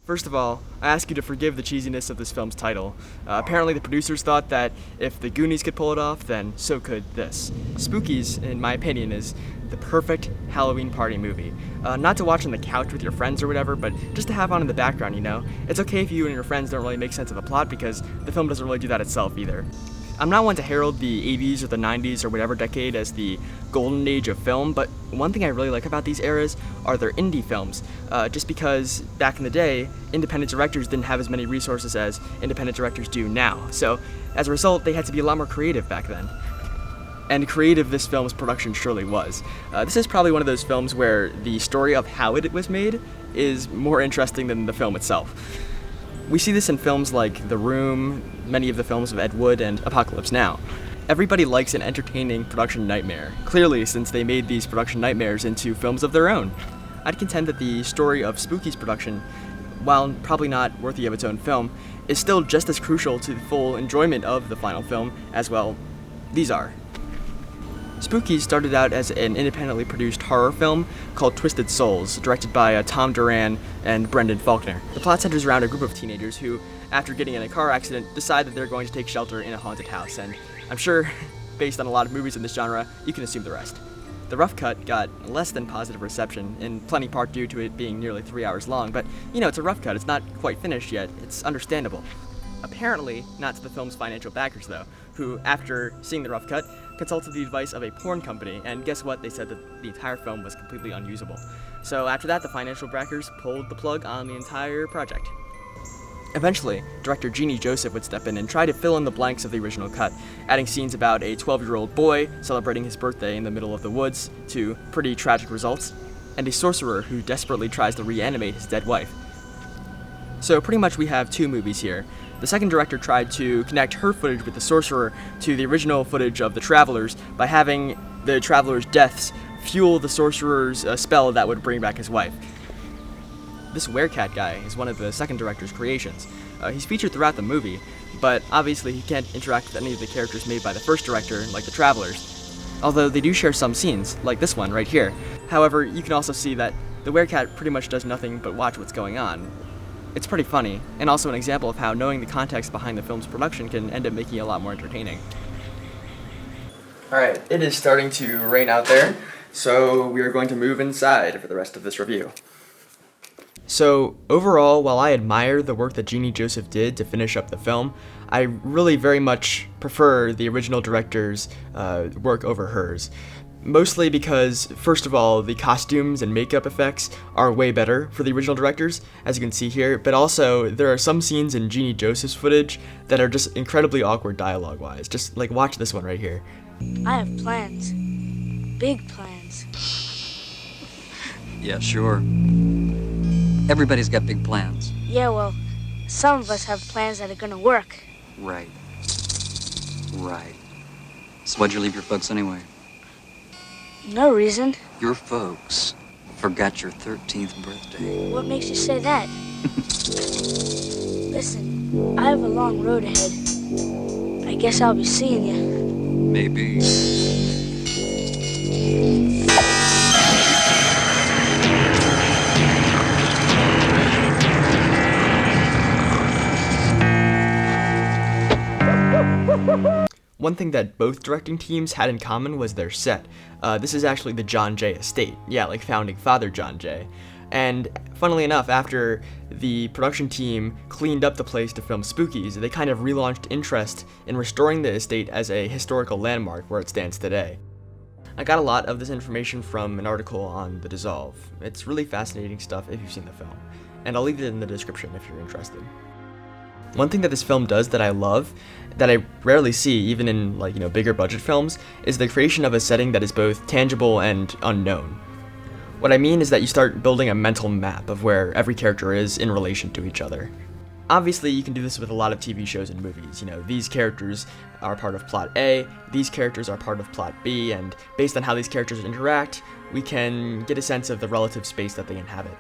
First of all, I ask you to forgive the cheesiness of this film's title. Apparently the producers thought that if the Goonies could pull it off, then so could this. Spookies, in my opinion, is the perfect Halloween party movie. Not to watch on the couch with your friends or whatever, but just to have on in the background, you know? It's okay if you and your friends don't really make sense of the plot because the film doesn't really do that itself either. I'm not one to herald the 80s or the 90s or whatever decade as the golden age of film, but one thing I really like about these eras are their indie films, just because back in the day, independent directors didn't have as many resources as independent directors do now. So as a result, they had to be a lot more creative back then. And creative this film's production surely was. This is probably one of those films where the story of how it was made is more interesting than the film itself. We see this in films like The Room, many of the films of Ed Wood, and Apocalypse Now. Everybody likes an entertaining production nightmare, clearly since they made these production nightmares into films of their own. I'd contend that the story of Spookies production, while probably not worthy of its own film, is still just as crucial to the full enjoyment of the final film as, well, these are. Spookies started out as an independently produced horror film called Twisted Souls, directed by Tom Duran and Brendan Faulkner. The plot centers around a group of teenagers who, after getting in a car accident, decide that they're going to take shelter in a haunted house, and I'm sure, based on a lot of movies in this genre, you can assume the rest. The rough cut got less than positive reception, in plenty part due to it being nearly 3 hours long, but, you know, it's a rough cut, it's not quite finished yet, it's understandable. Apparently, not to the film's financial backers, though, who, after seeing the rough cut, consulted the advice of a porn company, and guess what? They said that the entire film was completely unusable. So after that, the financial backers pulled the plug on the entire project. Eventually, director Jeannie Joseph would step in and try to fill in the blanks of the original cut, adding scenes about a 12-year-old boy celebrating his birthday in the middle of the woods to pretty tragic results, and a sorcerer who desperately tries to reanimate his dead wife. So pretty much we have two movies here. The second director tried to connect her footage with the sorcerer to the original footage of the travelers by having the travelers' deaths fuel the sorcerer's spell that would bring back his wife. This werecat guy is one of the second director's creations. He's featured throughout the movie, but obviously he can't interact with any of the characters made by the first director, like the travelers. Although they do share some scenes, like this one right here. However, you can also see that the werecat pretty much does nothing but watch what's going on. It's pretty funny, and also an example of how knowing the context behind the film's production can end up making it a lot more entertaining. Alright, it is starting to rain out there, so we are going to move inside for the rest of this review. So, overall, while I admire the work that Jeannie Joseph did to finish up the film, I really very much prefer the original director's work over hers. Mostly because, first of all, the costumes and makeup effects are way better for the original directors, as you can see here, but also there are some scenes in Jeannie Joseph's footage that are just incredibly awkward dialogue-wise. Just, like, watch this one right here. I have plans. Big plans. Yeah, sure. Everybody's got big plans. Yeah, well, some of us have plans that are gonna work. Right. Right. So why'd you leave your folks anyway? No reason. Your folks forgot your 13th birthday. What makes you say that? Listen, I have a long road ahead. I guess I'll be seeing you. Maybe. One thing that both directing teams had in common was their set. This is actually the John Jay estate. Yeah, like founding father John Jay. And funnily enough, after the production team cleaned up the place to film Spookies, they kind of relaunched interest in restoring the estate as a historical landmark where it stands today. I got a lot of this information from an article on The Dissolve. It's really fascinating stuff if you've seen the film, and I'll leave it in the description if you're interested. One thing that this film does that I love, that I rarely see even in bigger budget films, is the creation of a setting that is both tangible and unknown. What I mean is that you start building a mental map of where every character is in relation to each other. Obviously, you can do this with a lot of TV shows and movies. These characters are part of plot A, these characters are part of plot B, and based on how these characters interact, we can get a sense of the relative space that they inhabit.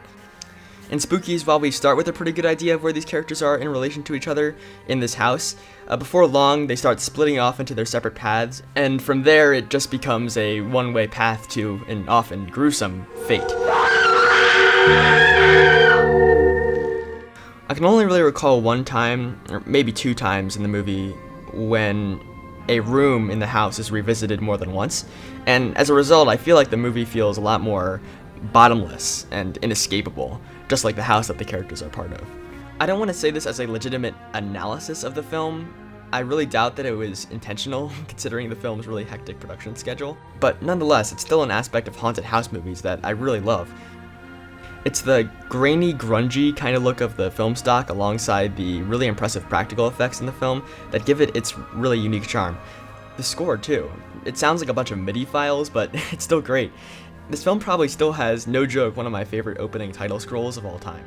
In Spookies, while we start with a pretty good idea of where these characters are in relation to each other in this house, before long they start splitting off into their separate paths, and from there it just becomes a one-way path to an often gruesome fate. I can only really recall one time, or maybe two times in the movie, when a room in the house is revisited more than once, and as a result, I feel like the movie feels a lot more bottomless and inescapable, just like the house that the characters are part of. I don't want to say this as a legitimate analysis of the film. I really doubt that it was intentional, considering the film's really hectic production schedule, but nonetheless, it's still an aspect of haunted house movies that I really love. It's the grainy, grungy kind of look of the film stock alongside the really impressive practical effects in the film that give it its really unique charm. The score, too. It sounds like a bunch of MIDI files, but it's still great. This film probably still has, no joke, one of my favorite opening title scrolls of all time.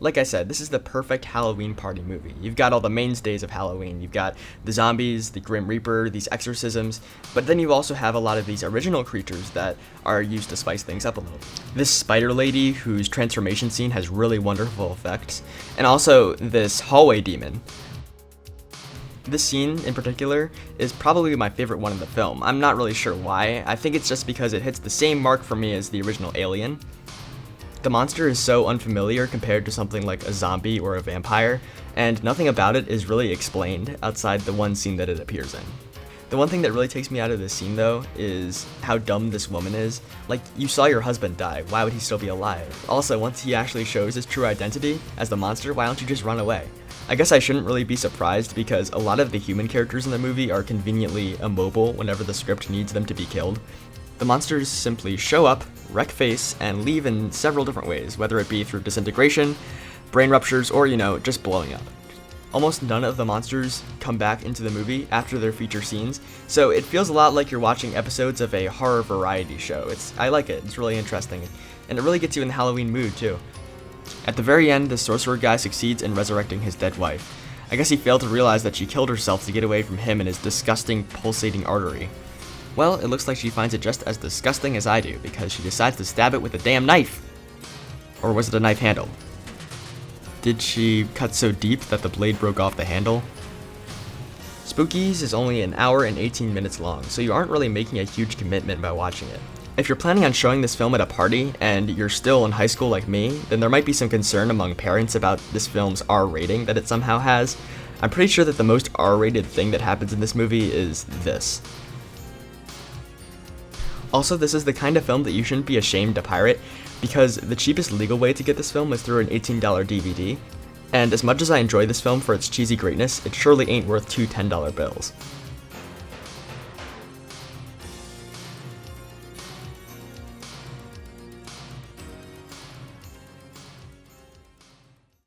Like I said, this is the perfect Halloween party movie. You've got all the mainstays of Halloween. You've got the zombies, the Grim Reaper, these exorcisms, but then you also have a lot of these original creatures that are used to spice things up a little. This spider lady, whose transformation scene has really wonderful effects, and also this hallway demon. This scene, in particular, is probably my favorite one in the film. I'm not really sure why. I think it's just because it hits the same mark for me as the original Alien. The monster is so unfamiliar compared to something like a zombie or a vampire, and nothing about it is really explained outside the one scene that it appears in. The one thing that really takes me out of this scene, though, is how dumb this woman is. Like, you saw your husband die, why would he still be alive? Also, once he actually shows his true identity as the monster, why don't you just run away? I guess I shouldn't really be surprised because a lot of the human characters in the movie are conveniently immobile whenever the script needs them to be killed. The monsters simply show up, wreck face, and leave in several different ways, whether it be through disintegration, brain ruptures, or, just blowing up. Almost none of the monsters come back into the movie after their feature scenes, so it feels a lot like you're watching episodes of a horror variety show. I like it, it's really interesting, and it really gets you in the Halloween mood, too. At the very end, the sorcerer guy succeeds in resurrecting his dead wife. I guess he failed to realize that she killed herself to get away from him and his disgusting pulsating artery. Well, it looks like she finds it just as disgusting as I do, because she decides to stab it with a damn knife! Or was it a knife handle? Did she cut so deep that the blade broke off the handle? Spookies is only an hour and 18 minutes long, so you aren't really making a huge commitment by watching it. If you're planning on showing this film at a party, and you're still in high school like me, then there might be some concern among parents about this film's R rating that it somehow has. I'm pretty sure that the most R-rated thing that happens in this movie is this. Also, this is the kind of film that you shouldn't be ashamed to pirate, because the cheapest legal way to get this film is through an $18 DVD, and as much as I enjoy this film for its cheesy greatness, it surely ain't worth two $10 bills.